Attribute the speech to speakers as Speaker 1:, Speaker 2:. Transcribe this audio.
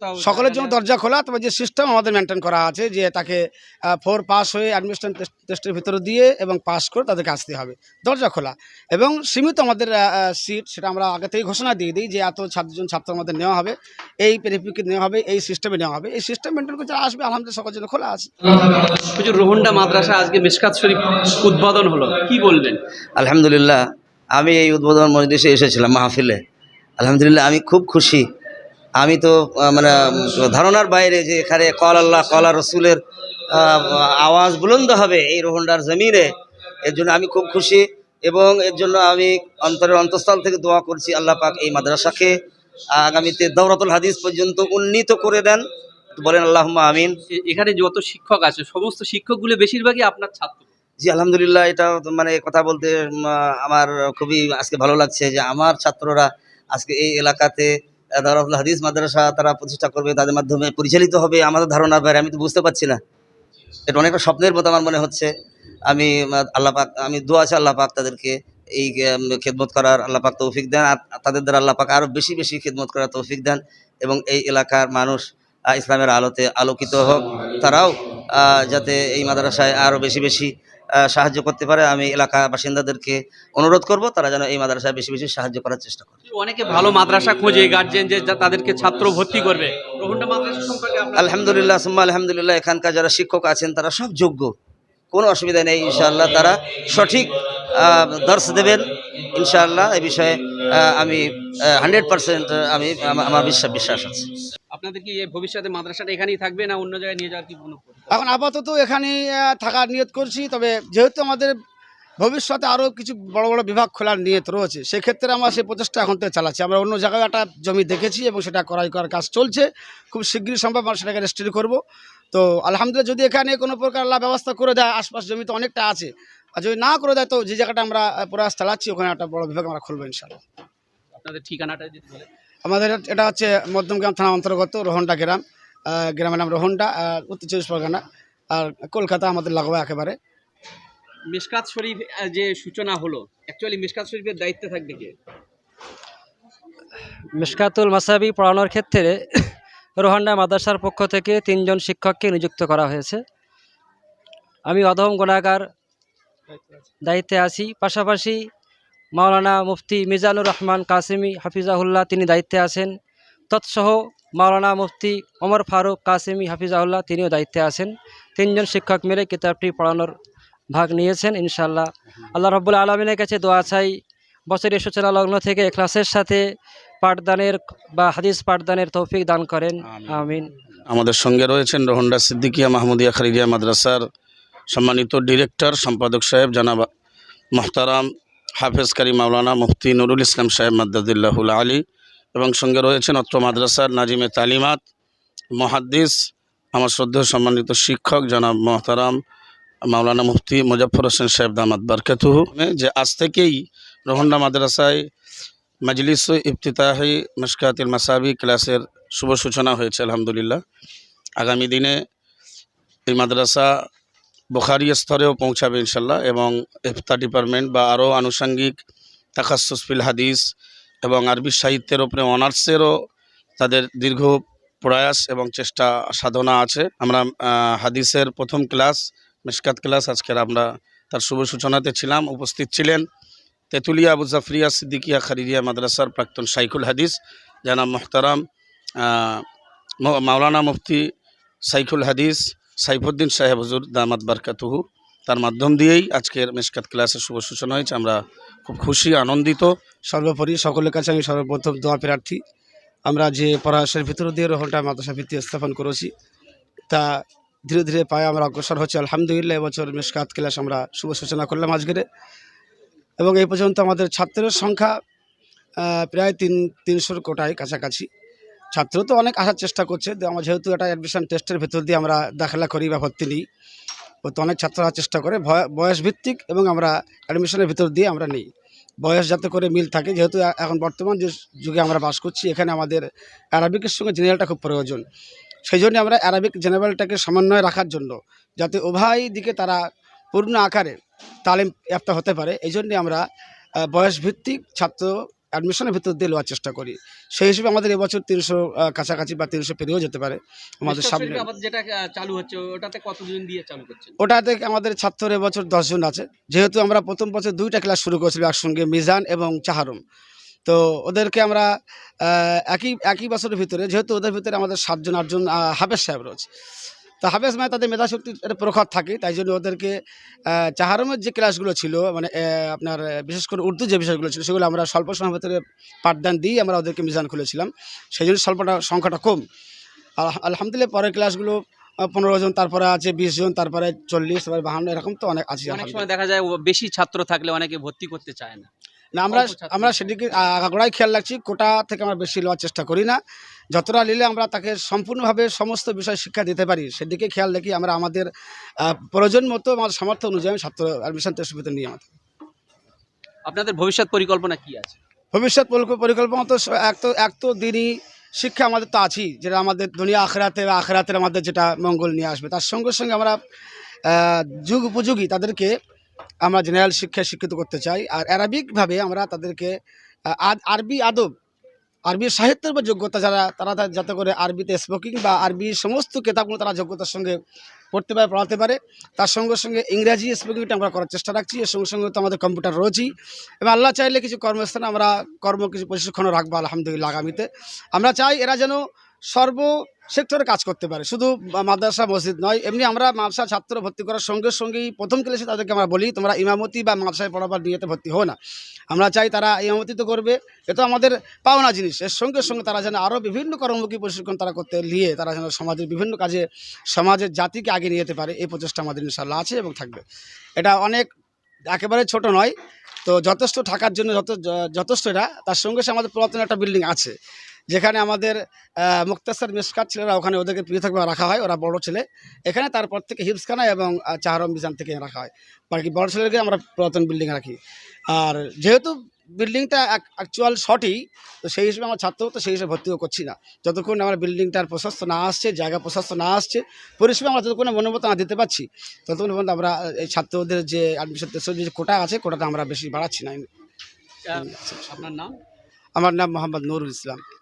Speaker 1: সকলের জন্য দরজা খোলা, তবে যে সিস্টেম আমাদের মেনটেন করা আছে যে তাকে 4 পাস হয়ে অ্যাডমিশন টেস্টের ভিতরে দিয়ে এবং পাস করে তাদেরকে আসতে হবে। দরজা খোলা এবং সীমিত আমাদের সিট, সেটা আমরা আগে থেকে ঘোষণা দিয়ে দিই যে এত জন ছাত্র আমাদের নেওয়া হবে, এই পরিপ্রেক্ষিতে নেওয়া হবে, এই সিস্টেমে নেওয়া হবে। এই সিস্টেম মেনটেন করে যারা আসবে আলহামদুলিল্লাহ সকলের জন্য খোলা আছে।
Speaker 2: হুজুর, রোহন্ডা মাদ্রাসা আজকে মিশকাত শরীফ উদ্বোধন হলো, কি বলবেন?
Speaker 3: আলহামদুলিল্লাহ, আমি এই উদ্বোধন মজলিসে এসেছিলাম মাহফিলে। আলহামদুলিল্লাহ, আমি খুব খুশি। আমি তো মানে ধারণার বাইরে যে এখানে কল আল্লাহ কলা রসুলের আওয়াজ বুলন্দ হবে এই রোহন্ডার জমিনে, এর জন্য আমি খুব খুশি এবং এর জন্য আমি অন্তরের অন্তঃস্থল থেকে দোয়া করছি আল্লাহ পাক এই মাদ্রাসাকে আগামীতে দাওরাতুল হাদিস পর্যন্ত উন্নীত করে দেন। বলেন আল্লাহুম্মা আমিন।
Speaker 2: এখানে যত শিক্ষক আছে সমস্ত শিক্ষকগুলো বেশিরভাগই আপনার ছাত্র।
Speaker 3: জি আলহামদুলিল্লাহ, এটা মানে কথা বলতে আমার খুবই আজকে ভালো লাগছে যে আমার ছাত্ররা আজকে এই এলাকাতে দাওরাতুল হাদিস মাদ্রাসা তারা প্রতিষ্ঠা করবে, তাদের মাধ্যমে পরিচালিত হবে। আমাদের ধারণার বাইরে, আমি তো বুঝতে পারছি না, এটা অনেকটা স্বপ্নের মতো আমার মনে হচ্ছে। আমি আল্লাহ পাক, আমি দোয়া আছে আল্লাহ পাক তাদেরকে এই খেদমত করার আল্লাহ পাক তৌফিক দেন, আর তাদের দ্বারা আল্লাহ পাক আরও বেশি বেশি খেদমত করার তৌফিক দেন এবং এই এলাকার মানুষ ইসলামের আলোতে আলোকিত হোক, তারাও যাতে এই মাদ্রাসায় আরও বেশি বেশি সাহায্য করতে পারে। আমি এলাকার বাসিন্দাদেরকে অনুরোধ করব তারা যেন এই মাদ্রাসায় বেশি বেশি সাহায্য করার চেষ্টা করে।
Speaker 2: অনেকে ভালো মাদ্রাসা খোঁজে, গার্জিয়ান যে তাদেরকে ছাত্র ভর্তি করবে, রোহন্ডা মাদ্রাসা সম্পর্কে
Speaker 3: আলহামদুলিল্লাহ সুম্মা আলহামদুলিল্লাহ, এখানকার যারা শিক্ষক আছেন তারা সব যোগ্য, কোনো অসুবিধা নেই। ইনশাআল্লাহ তারা সঠিক দর্শ দেবেন ইনশাআল্লাহ। এই বিষয়ে আমি 100% আমার বিশ্বাস আছে।
Speaker 2: আপনাদের কি এই ভবিষ্যতে মাদ্রাসাটা এখানেই থাকবে না অন্য জায়গায় নিয়ে যাওয়ার কি মনে করছেন?
Speaker 1: এখন আপাতত এখানেই থাকার নিয়ত করছি, তবে যেহেতু আমাদের ভবিষ্যতে আরও কিছু বড় বড় বিভাগ খোলার নিয়ত রয়েছে, সেক্ষেত্রে আমরা সেই প্রচেষ্টা এখন থেকে চালাচ্ছি। আমরা অন্য জায়গায় একটা জমি দেখেছি এবং সেটা ক্রয় করার কাজ চলছে, খুব শীঘ্রই সম্ভব আমরা সেটাকে রেজিস্ট্রি করব। তো আলহামদুলিল্লাহ, যদি এখানে কোনো প্রকার আল্লাহ ব্যবস্থা করে দেয়, আশপাশ জমি তো অনেকটা আছে, আর যদি না করে দেয় তো যে জায়গাটা আমরা প্রয়াস চালাচ্ছি ওখানে একটা বড় বিভাগ আমরা খুলবো ইনশাআল্লাহ।
Speaker 2: আপনাদের ঠিকানাটা যদি বলেন।
Speaker 1: আমাদের এটা হচ্ছে মধ্যমগ্রাম থানা অন্তর্গত রোহন্ডা গ্রাম, গ্রামের নাম রোহন্ডা, উত্তর 24 পরগনা, আর কলকাতা আমাদের লাগোয়া একেবারে।
Speaker 2: মিশকাত শরীফ যে সূচনা হলো, অ্যাকচুয়ালি মিশকাত শরীফের দায়িত্বে থাকবে কে?
Speaker 4: মিশকাতুল মাসাবি পড়ানোর ক্ষেত্রে রোহান্ডা মাদ্রাসার পক্ষ থেকে 3 জন শিক্ষককে নিযুক্ত করা হয়েছে। আমি অধম গুনাহগার দায়িত্বে আছি। পাশাপাশি মাওলানা মুফতি মিজানুর রহমান কাসেমি হাফিজাহুল্লাহ তিনি দায়িত্বে আছেন। তৎসহ মাওলানা মুফতি ওমর ফারুক কাসেমি হাফিজাহুল্লাহ তিনিও দায়িত্বে আছেন। 3 জন শিক্ষক মিলে কিতাবটি পড়ানোর ভাগ নিয়েছেন। ইনশাআল্লাহ আল্লাহ রাব্বুল আলামিনের কাছে দোয়া চাই বছরের সূচনা লগ্ন থেকে ইখলাসের সাথে পাঠদানের বা হাদিস পাঠদানের তৌফিক দান করেন, আমিন।
Speaker 5: আমাদের সঙ্গে রয়েছেন রোহন্ডা সিদ্দিকিয়া মাহমুদিয়া খারিজিয়া মাদ্রাসার সম্মানিত ডিরেক্টর সম্পাদক সাহেব জনাব মোহতারাম হাফেজ কারি মাওলানা মুফতি নুরুল ইসলাম সাহেব মাদ্দাদিল্লাহুল আলী, এবং সঙ্গে রয়েছেন অত্র মাদ্রাসার নাজিমে তালিমাত মুহাদ্দিস আমার শ্রদ্ধেয় সম্মানিত শিক্ষক জনাব মোহতারাম মাওলানা মুফতি মুজফফর হোসেন সাহেব দামাত বারকাতুহু। যে আজ থেকেই রোহন্ডা মাদ্রাসায় মজলিস ইফতিতাহি মিশকাতুল মাসাবি ক্লাসের শুভ সূচনা হয়েছে আলহামদুলিল্লাহ। আগামী দিনে এই মাদ্রাসা বুখারী স্তরেও পৌঁছাবে ইনশাল্লাহ, এবং ইফতা ডিপার্টমেন্ট বা আরও আনুষঙ্গিক তাখাসসুস ফিল হাদিস এবং আরবি সাহিত্যের ওপরে অনার্সেরও তাদের দীর্ঘ প্রয়াস এবং চেষ্টা সাধনা আছে। আমরা হাদিসের প্রথম ক্লাস মিশকাত ক্লাস আজকের আমরা তার শুভ সূচনাতে ছিলাম। উপস্থিত ছিলেন তেতুলিয়া আবু জাফরিয়া সিদ্দিকিয়া খারিজিয়া মাদ্রাসার প্রাক্তন শাইখুল হাদিস জানাব মোহতারাম মাওলানা মুফতি শাইখুল হাদিস সাইফুদ্দিন সাহেব হুজুর দামাত বারকাতুহু, তার মাধ্যম দিয়েই আজকের মিশকাত ক্লাসের শুভ সূচনা হয়েছে। আমরা খুব খুশি আনন্দিত।
Speaker 1: সর্বোপরি সকলের কাছে আমি সর্বপ্রথম দোয়া প্রার্থী। আমরা যে পড়াশোনার ভিতর দিয়ে রোহন্ডা মাদ্রাসা ভিত্তি স্থাপন করেছি তা ধীরে ধীরে পায়ে আমরা অগ্রসর হচ্ছে আলহামদুলিল্লাহ। এবছর মিশকাত ক্লাস আমরা শুভ সূচনা করলাম আজকের, এবং এই পর্যন্ত আমাদের ছাত্রের সংখ্যা প্রায় 300 কোটায় কাছাকাছি। ছাত্র তো অনেক আসার চেষ্টা করছে, আমরা যেহেতু একটা অ্যাডমিশন টেস্টের ভেতর দিয়ে আমরা দাখিলা করি বা ভর্তি নিই, তো অনেক ছাত্র আসার চেষ্টা করে বয়স ভিত্তিক, এবং আমরা অ্যাডমিশনের ভিতর দিয়ে আমরা নিই বয়স যাতে করে মিল থাকে। যেহেতু এখন বর্তমান যে যুগে আমরা বাস করছি, এখানে আমাদের অ্যারাবিকের সঙ্গে জেনারেলটা খুব প্রয়োজন। সেই জন্য আমরা অ্যারাবিক জেনারেলটাকে সমন্বয় রাখার জন্য যাতে উভয় দিকে তারা পূর্ণ আকারে তালিম প্রাপ্ত হতে পারে, এই জন্যে আমরা বয়স ভিত্তিক ছাত্র অ্যাডমিশনের ভিতর দিয়ে নেওয়ার চেষ্টা করি। সেই হিসেবে আমাদের এবছর 300 কাছাকাছি বা 300 পেরিয়েও যেতে পারে আমাদের
Speaker 2: মিশকাত
Speaker 1: সামনে।
Speaker 2: শরীফে আবার যেটা চালু হচ্ছে ওটাতে কতজন দিয়ে চালু করছেন?
Speaker 1: ওটাতে আমাদের ছাত্র এবছর 10 জন আছে। যেহেতু আমরা প্রথম বছর 2টা ক্লাস শুরু করেছিলাম একসঙ্গে, মিজান এবং চাহারুম। তো ওদেরকে আমরা একই বছরের ভিতরে, যেহেতু ওদের ভিতরে আমাদের 7 জন 8 জন হাফেজ সাহেব রয়েছে, তো হাফেজ মানে তাদের মেধাশক্তির একটা প্রখর থাকে, তাই জন্য ওদেরকে চাহারুমের যে ক্লাসগুলো ছিল মানে আপনার বিশেষ করে উর্দু যে বিষয়গুলো ছিল সেগুলো আমরা স্বল্প সময়ের ভিতরে পাঠদান দিয়ে আমরা ওদেরকে মিজান খুলেছিলাম, সেই জন্য সংখ্যাটা কম। আলহামদুলিল্লাহ পরের ক্লাসগুলো 15 জন, তারপরে আছে 20 জন, তারপরে 40, তারপরে 52, এরকম তো অনেক আছে।
Speaker 2: অনেক সময় দেখা যায় বেশি ছাত্র থাকলে অনেকে ভর্তি করতে চায় না।
Speaker 1: না,
Speaker 2: অল্প ছাত্র
Speaker 1: আমরা সেদিকে আগাগোড়াই খেয়াল রাখছি, কোটা থেকে আমরা বেশি নেওয়ার চেষ্টা করি না। যতটা নিলে আমরা তাকে সম্পূর্ণভাবে সমস্ত বিষয় শিক্ষা দিতে পারি সেদিকে খেয়াল রাখি। আমরা আমাদের প্রয়োজন মতো আমাদের সামর্থ্য অনুযায়ী ছাত্র অ্যাডমিশন টেস্টের ভিতরে নিয়ে আমাদের।
Speaker 2: আপনাদের ভবিষ্যৎ পরিকল্পনা কি আছে?
Speaker 1: ভবিষ্যৎ পরিকল্পনা তো এক তো দিনই শিক্ষা আমাদের তো আছেই, যেটা আমাদের দুনিয়া আখেরাতের আমাদের যেটা মঙ্গল নিয়ে আসবে। তার সঙ্গে সঙ্গে আমরা যুগ উপযোগী তাদেরকে আমরা জেনারেল শিক্ষায় শিক্ষিত করতে চাই। আর অ্যারাবিকভাবে আমরা তাদেরকে আরবি আদব, আরবি সাহিত্যের বা যোগ্যতা তারা যাতে করে আরবিতে স্পোকিং বা আরবি সমস্ত কিতাবগুলো তারা যোগ্যতার সঙ্গে পড়তে পারে, পড়াতে পারে। তার সঙ্গে সঙ্গে ইংরাজি স্পোকিংটা আমরা করার চেষ্টা রাখছি। এর সঙ্গে সঙ্গে তো আমাদের কম্পিউটার রয়েছেই, এবং আল্লাহ চাইলে কিছু কর্মস্থানে আমরা কিছু প্রশিক্ষণও রাখবো আলহামদুলিল্লাহ আগামীতে। আমরা চাই এরা যেন সর্ব সেক্টরে কাজ করতে পারে, শুধু মাদ্রাসা মসজিদ নয়। এমনি আমরা মাদ্রাসা ছাত্র ভর্তি করার সঙ্গে সঙ্গেই প্রথম ক্লাসে তাদেরকে আমরা বলি তোমরা ইমামতি বা মাদ্রাসায় পড়াবার নিয়েতে ভর্তি হো না। আমরা চাই তারা ইমামতি তো করবে, এ তো আমাদের পাওনা জিনিস। এর সঙ্গে সঙ্গে তারা যেন আরও বিভিন্ন কর্মমুখী প্রশিক্ষণ তারা করতে নিয়ে তারা যেন সমাজের বিভিন্ন কাজে সমাজের জাতিকে আগে নিয়ে যেতে পারে, এই প্রচেষ্টা আমাদের ইনশাআল্লাহ আছে এবং থাকবে। এটা অনেক একেবারে ছোট নয়, তো যথেষ্ট থাকার জন্য যথেষ্ট এটা। তার সঙ্গে সঙ্গে আমাদের পুরাতন একটা বিল্ডিং আছে যেখানে আমাদের মুক্তাসার মিশকাত ছেলেরা ওখানে ওদেরকে পৃথকভাবে রাখা হয়, ওরা বড় ছেলে এখানে, তারপর থেকে হিফজখানা এবং চাহারম মিজান থেকে রাখা হয়। বাকি বড় ছেলেকে আমরা পুরাতন বিল্ডিংয়ে রাখি। আর যেহেতু বিল্ডিংটা অ্যাকচুয়াল শর্টই, তো সেই হিসেবে আমার ছাত্র তো সেই হিসেবে ভর্তিও করছি না। যতক্ষণ আমার বিল্ডিংটার প্রশস্ত না আসছে, জায়গা প্রশস্ত না আসছে, পরিষেবা আমরা যতক্ষণ মনোমতো না দিতে পারছি ততক্ষণ পর্যন্ত আমরা এই ছাত্রদের যে অ্যাডমিশন টেস্টের যে কোটা আছে কোটাটা আমরা বেশি বাড়াচ্ছি না।
Speaker 2: আপনার নাম?
Speaker 1: আমার নাম মোহাম্মদ নুরুল ইসলাম।